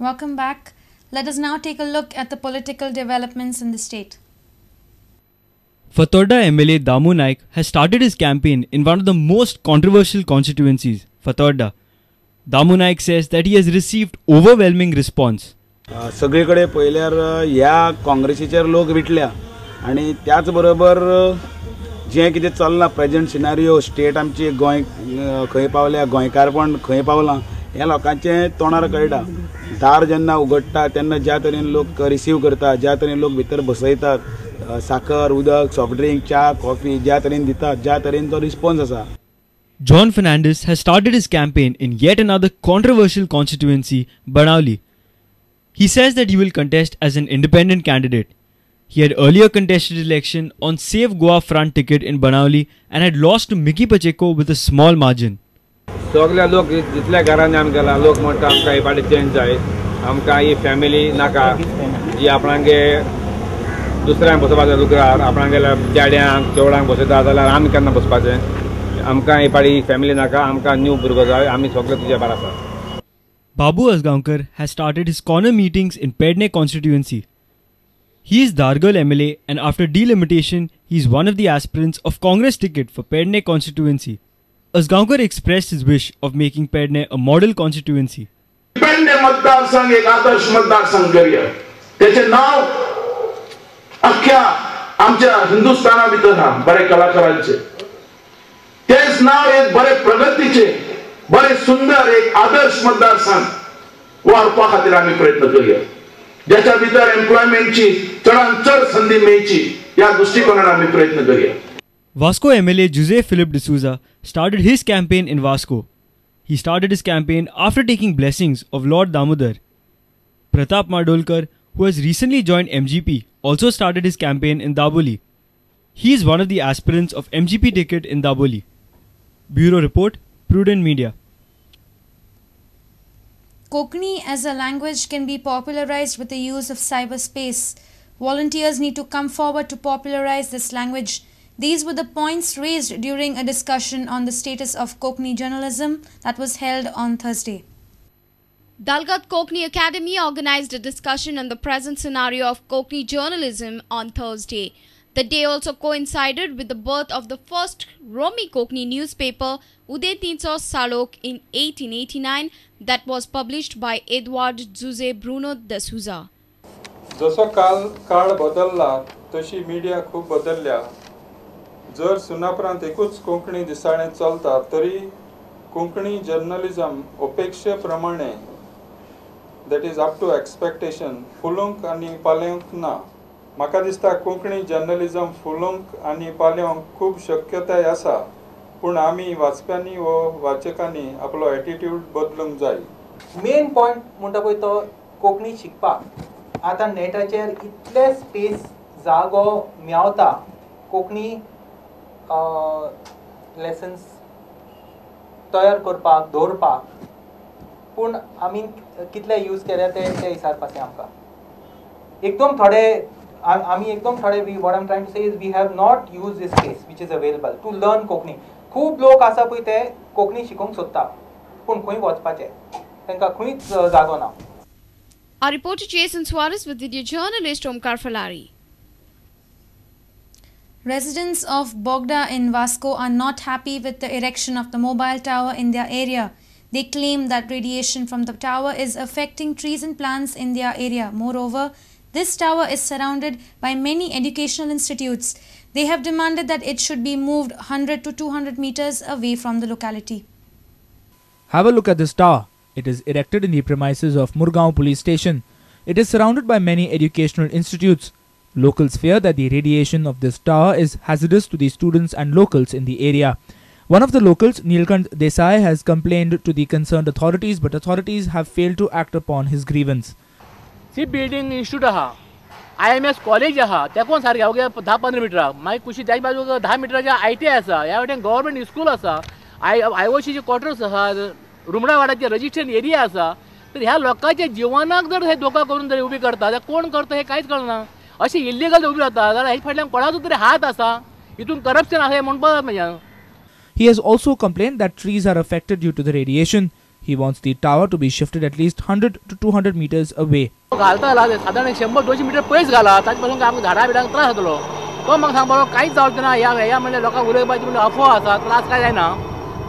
Welcome back. Let us now take a look at the political developments in the state. Fatorda MLA Damu Naik has started his campaign in one of the most controversial constituencies, Fatorda. Damu Naik says that he has received overwhelming response. सगळीकडे पयल्यार ह्या काँग्रेसीचेर लोक विटल्या आणि त्याच बरोबर जे कितें चल्लां present scenario state आमची गोंय खंय पावल्या गोंयकारपण खंय पावलां ह्या लोकांचे तोंडार कळटा. दार जेन्ना उगडटा तेन्ना ज्या तरेन लोक रिसीव करतात, ज्या तरेन लोक भितर बसयतात, साखर उदक सॉफ्ट ड्रिंक च्या कॉफी ज्या तरेन दितात, ज्या तरेन तो रिस्पॉन्स आसा. John Fernandez has started his campaign in yet another controversial constituency, Banauli. He says that he will contest as an independent candidate. He had earlier contested election on Save Goa Front ticket in Banauli and had lost to Mickey Pacheco with a small margin. सगळे लोक जितल्या घरांनी आमी गेला लोक म्हणटा आमकां ही party change जाय, आमकां ही फॅमिली नाका, ही आपणांगे दुसऱ्यांक बसोवपाचें लुकरार, आपणांगेल्या चेड्यांक चेवडांक बसयता जाल्यार आमी केन्ना बसपाचें. आमकां ही पार्टी फॅमिली नाका, आमकां न्यू भुरगो जाय, आमी सगळे तुजे भायर आसा. Babu Asgaonkar has started his corner meetings in Pedne constituency. He is Dargal MLA and after delimitation, he is one of the aspirants of Congress ticket for Pedne constituency. Asgaonkar expressed his wish of making Pedne a model constituency. Pedne मतदारसंघ एक आदर्श मतदारसंघ करूया. त्याचे नाव अख्ख्या आमच्या हिंदुस्थाना भितर हा बरे कलाकारांचे. तेच नाव एक बरे प्रगतीचे बरे सुंदर एक आदर्श मतदारसंघ वाडपा खातीर आमी प्रयत्न करूया. ज्याच्या भितर एम्प्लॉयमेंटची चडांत चड संधी मेळची या दृष्टिकोनान आमी प्रयत्न करूया. Vasco MLA Jose Philip D'Souza started his campaign in Vasco. He started his campaign after taking blessings of Lord Damodar. Pratap Madolkar, who has recently joined MGP, also started his campaign in Daboli. He is one of the aspirants of MGP ticket in Daboli. Bureau Report, Prudent Media. Konkani as a language can be popularized with the use of cyberspace. Volunteers need to come forward to popularize this language. These were the points raised during a discussion on the status of Konkani journalism that was held on Thursday. Dalgat Konkani Academy organized a discussion on the present scenario of Konkani journalism on Thursday. The day also coincided with the birth of the first Romi Konkani newspaper, Uday 300 Salok, in 1889 that was published by Edward Jose Bruno D'Souza. जसो काळ बदलला तशी media खूप बदलल्या. जर सुनापरांत एकूच कोंकणी दिसाळें चलता तरी कोंकणी जर्नलिझम अपेक्षे प्रमाणे that is up to expectation फुलूंक आनी पालवंक ना. म्हाका दिसता कोंकणी जर्नलिझम फुलूंक आनी पालवंक खूब शक्यताय आसा, पूण आमी वाचप्यांनी व वाचकांनी आपलो एटिट्यूड बदलूंक जाय. मेन पॉयंट म्हणटा पळय तो कोंकणी शिकपाक आतां नेटाचेर इतले स्पेस जागो मेवता कोंकणी लेसन्स तयार करपाक दवरपाक, पूण आमी कितले यूज केले ते विचारपाचें आमकां. एकदम थोडे आमी एकदम थोडे what I am trying to say is we have not use this space which is available to learn Konkani. खूब लोक आसा पळय ते कोंकणी शिकूंक सोदता पूण खंय वचपाचें तांकां खंयच जागो ना. Our reporter Jason Suarez with video journalist Omkar Falari. Residents of Bogda in Vasco are not happy with the erection of the mobile tower in their area. They claim that radiation from the tower is affecting trees and plants in their area. Moreover, this tower is surrounded by many educational institutes. They have demanded that it should be moved 100 to 200 meters away from the locality. Have a look at this tower. It is erected in the premises of Murgaon police station. It is surrounded by many educational institutes. Locals fear that the radiation of this tower is hazardous to the students and locals in the area. One of the locals, Neelkant Desai, has complained to the concerned authorities, but authorities have failed to act upon his grievance. C building institute आहा, IMS college आहा, तेकोन सारकें अवघ्या 10-15 मिटरां. मागीर कुशी त्याच बाजूक 10 मिटराच्या ITI आसा, ह्या वाटेन गव्हर्मेंट स्कूल आसा, IOCचे क्वॉर्टर्स आहा, रुमडा वाड्याचे रजिस्ट्रेशन एरिया आसा. तर ह्या लोकांच्या जिवनाक जर हे धोका करून जर उबी करता जाल्यार कोण करता हे कांयच कळना. अशी इल्लीगल उबी जाता जाल्यार हे फाटल्यान कोणाचो तरी हात आसा, हितून करप्शन आसा हे म्हणपाक म्हज्यान. He has also complained that trees are affected due to the radiation. He wants the tower to be shifted at least 100 to 200 meters away. घालता साधारण 100-200 मीटर पयस घाला ताजे आमकां झाडां बिडांक त्रास जातलो तो म्हाका सांग बाबा कांयच जावचें ना ह्या म्हणजे लोकांक उलयपाची म्हणजे अफवा आसा त्रास काय जायना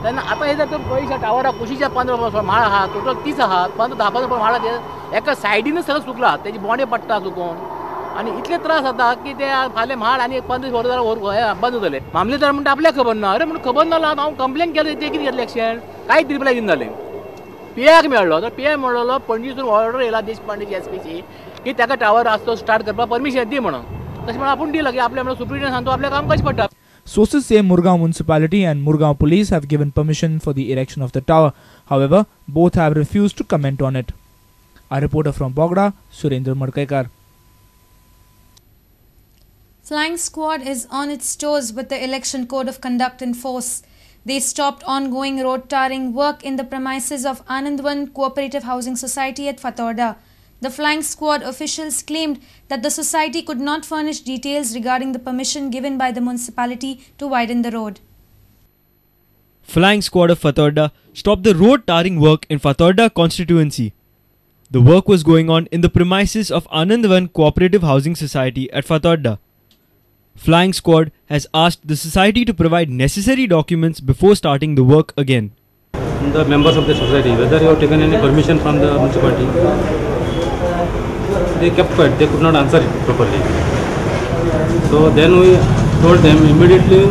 तेन्ना आतां हे जर पयशे टावरा कुशीच्या 15 माळ आहा टोटल 30 आहात 10-15 माळ एका सायडीनच सगळं सुकला तेजी बोंडे पडटा चुकून आनी इतले त्रास जाता की ते फाल्यां माड आनी 15 वर्सां बंद जाले मामलेदार म्हणटा आपल्याक खबर ना अरे म्हणून खबर ना हांव कंप्लेन केलें ते कितें घेतलें एक्शन कांयच रिप्लाय दिना जालें पीआयक मेळ्ळो तर पीआय म्हणलो पणजीसून ऑर्डर येयला देशपांडेची एसपीची की ताका टावर आसतो स्टार्ट करपाक परमिशन दी म्हणून तशें म्हणून आपूण दिला की आपल्या म्हणून सुप्रिटेंडंट सांगतो आपल्या काम कशें पडटा. Sources say Murgaon municipality and Murgaon police have given permission for the erection of the tower. However, both have refused to comment on it. A reporter from Bogda, Surendra Madkaikar. Flying Squad is on its toes with the election code of conduct in force. They stopped ongoing road tarring work in the premises of Anandvan Cooperative Housing Society at Fatorda. The Flying Squad officials claimed that the society could not furnish details regarding the permission given by the municipality to widen the road. Flying Squad of Fatorda stopped the road tarring work in Fatorda constituency. The work was going on in the premises of Anandvan Cooperative Housing Society at Fatorda. Flying Squad has asked the society to provide necessary documents before starting the work again. The members of the society, whether you have taken any permission from the municipality, they kept quiet, they could not answer it properly. So then we told them immediately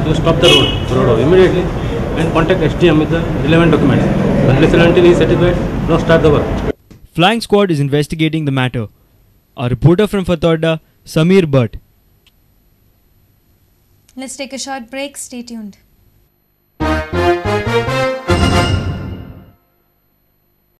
to stop the road immediately and contact SDM with the relevant documents. Unless and until he is satisfied, no start the work. Flying Squad is investigating the matter. A reporter from Fatorda, Samir Bhatt. Let's take a short break. Stay tuned.